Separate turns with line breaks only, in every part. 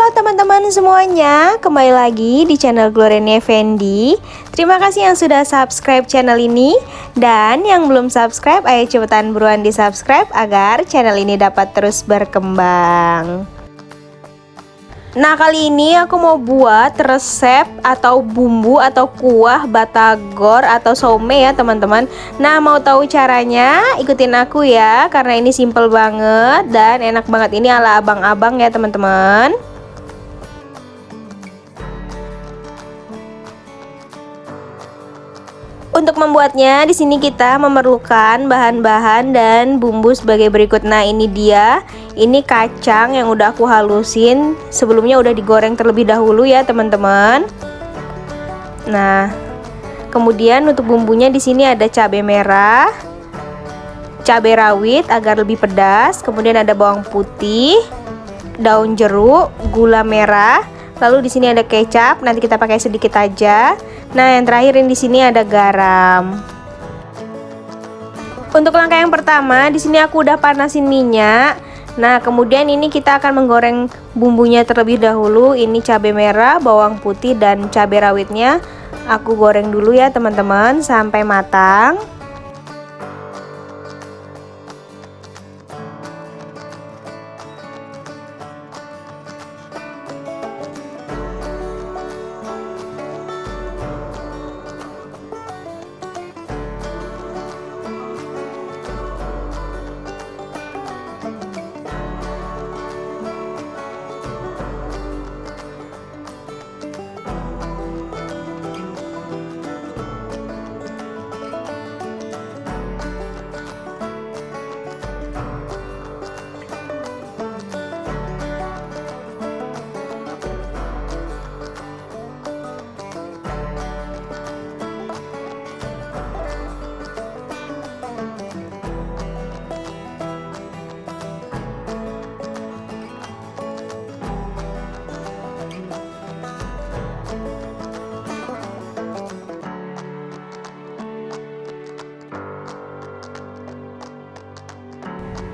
teman-teman semuanya, kembali lagi di channel Gloriani Effendi. Terima kasih yang sudah subscribe channel ini. Dan yang belum subscribe, ayo cepetan buruan di subscribe agar channel ini dapat terus berkembang. Nah, kali ini aku mau buat resep atau bumbu atau kuah batagor atau some ya teman-teman. Nah, mau tahu caranya? Ikutin aku ya, karena ini simple banget dan enak banget. Ini ala abang-abang ya teman-teman. Untuk membuatnya, di sini kita memerlukan bahan-bahan dan bumbu sebagai berikut. Nah, ini dia. Ini kacang yang udah aku halusin. Sebelumnya udah digoreng terlebih dahulu ya, teman-teman. Nah, kemudian untuk bumbunya di sini ada cabai merah, cabai rawit agar lebih pedas, kemudian ada bawang putih, daun jeruk, gula merah. Lalu di sini ada kecap, nanti kita pakai sedikit aja. Nah, yang terakhir di sini ada garam. Untuk langkah yang pertama, di sini aku udah panasin minyak. Nah, kemudian ini kita akan menggoreng bumbunya terlebih dahulu. Ini cabai merah, bawang putih dan cabai rawitnya. Aku goreng dulu ya, teman-teman, sampai matang.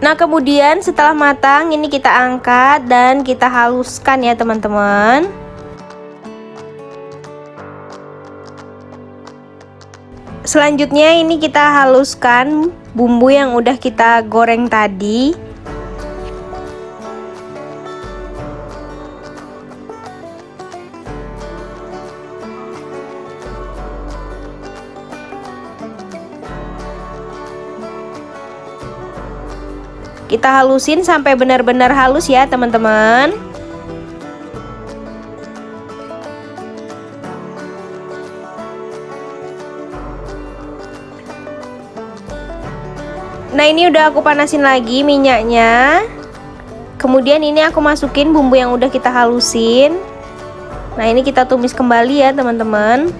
Nah, kemudian setelah matang ini kita angkat dan kita haluskan ya teman-teman. Selanjutnya ini kita haluskan bumbu yang udah kita goreng tadi. Kita halusin sampai benar-benar halus ya teman-teman. Nah, ini udah aku panasin lagi minyaknya. Kemudian ini aku masukin bumbu yang udah kita halusin. Nah, ini kita tumis kembali ya teman-teman.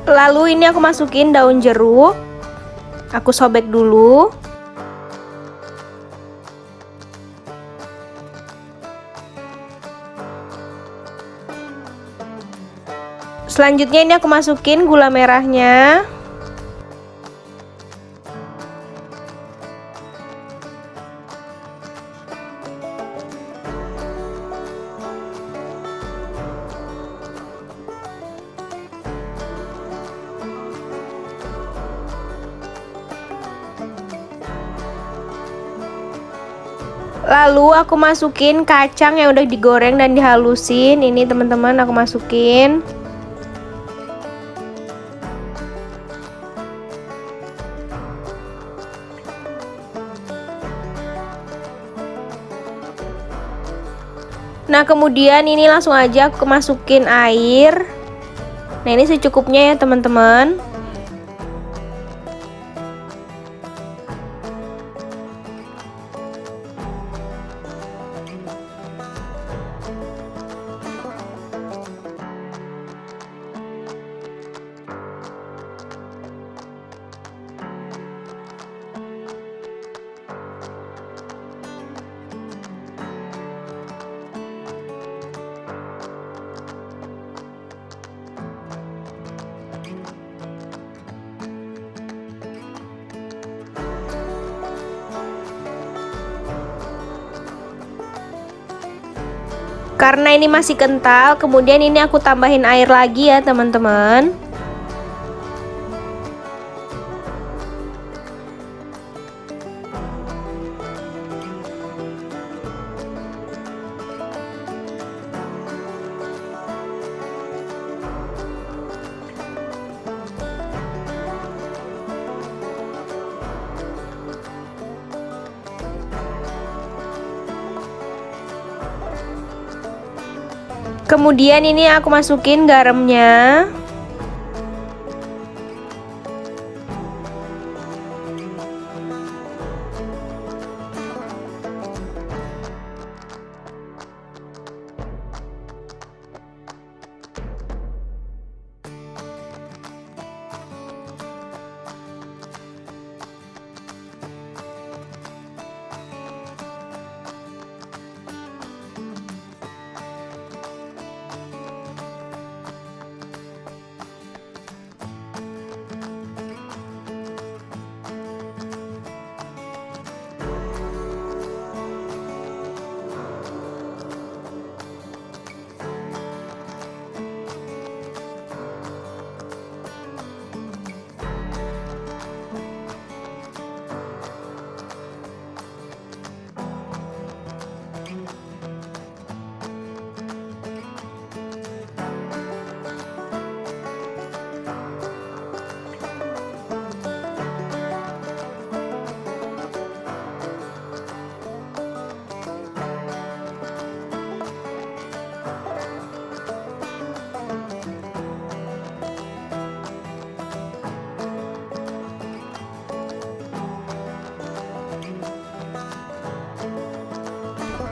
Lalu ini aku masukin daun jeruk. Aku sobek dulu. Selanjutnya ini aku masukin gula merahnya. Lalu aku masukin kacang yang udah digoreng dan dihalusin. Ini teman-teman aku masukin. Nah, kemudian ini langsung aja aku masukin air. Nah, ini secukupnya ya teman-teman. Karena ini masih kental, kemudian ini aku tambahin air lagi ya teman-teman. Kemudian ini aku masukin garamnya.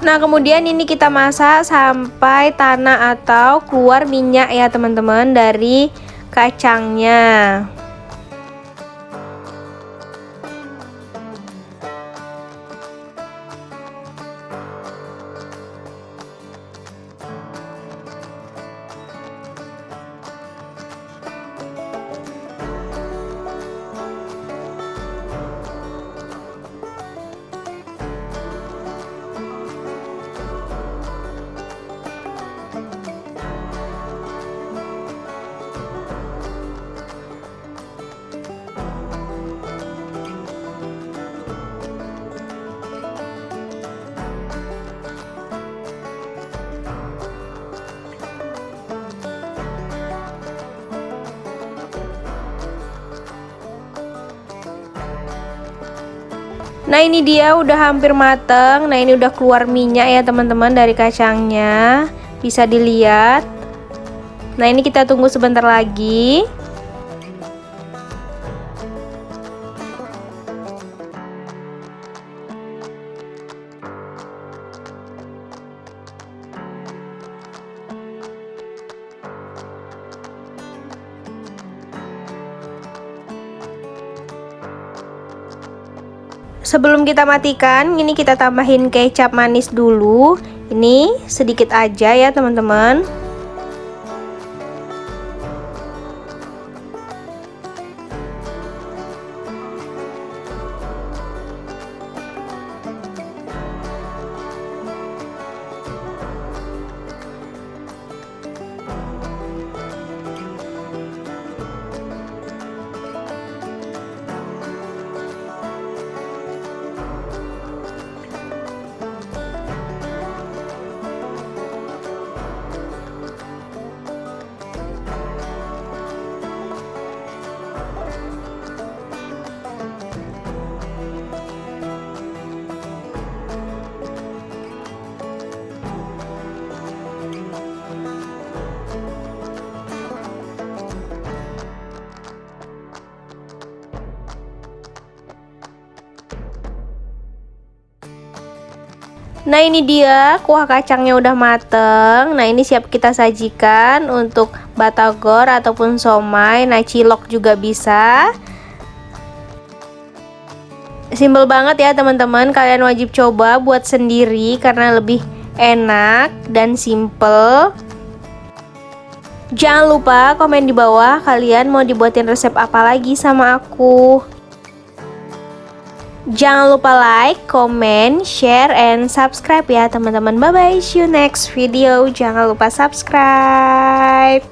Nah, kemudian ini kita masak sampai tanah atau keluar minyak ya teman-teman dari kacangnya. Nah, ini dia udah hampir mateng. Nah, ini udah keluar minyak ya teman-teman dari kacangnya. Bisa dilihat. Nah, ini kita tunggu sebentar lagi. Sebelum kita matikan, ini kita tambahin kecap manis dulu. Ini sedikit aja ya teman-teman. Nah ini dia kuah kacangnya udah mateng. Nah ini siap kita sajikan untuk batagor ataupun somai. Nah cilok juga bisa. Simple banget ya teman-teman, kalian wajib coba buat sendiri karena lebih enak dan simple. Jangan lupa komen di bawah kalian mau dibuatin resep apa lagi sama aku. Jangan lupa like, comment, share, and subscribe ya teman-teman. Bye bye, see you next video. Jangan lupa subscribe.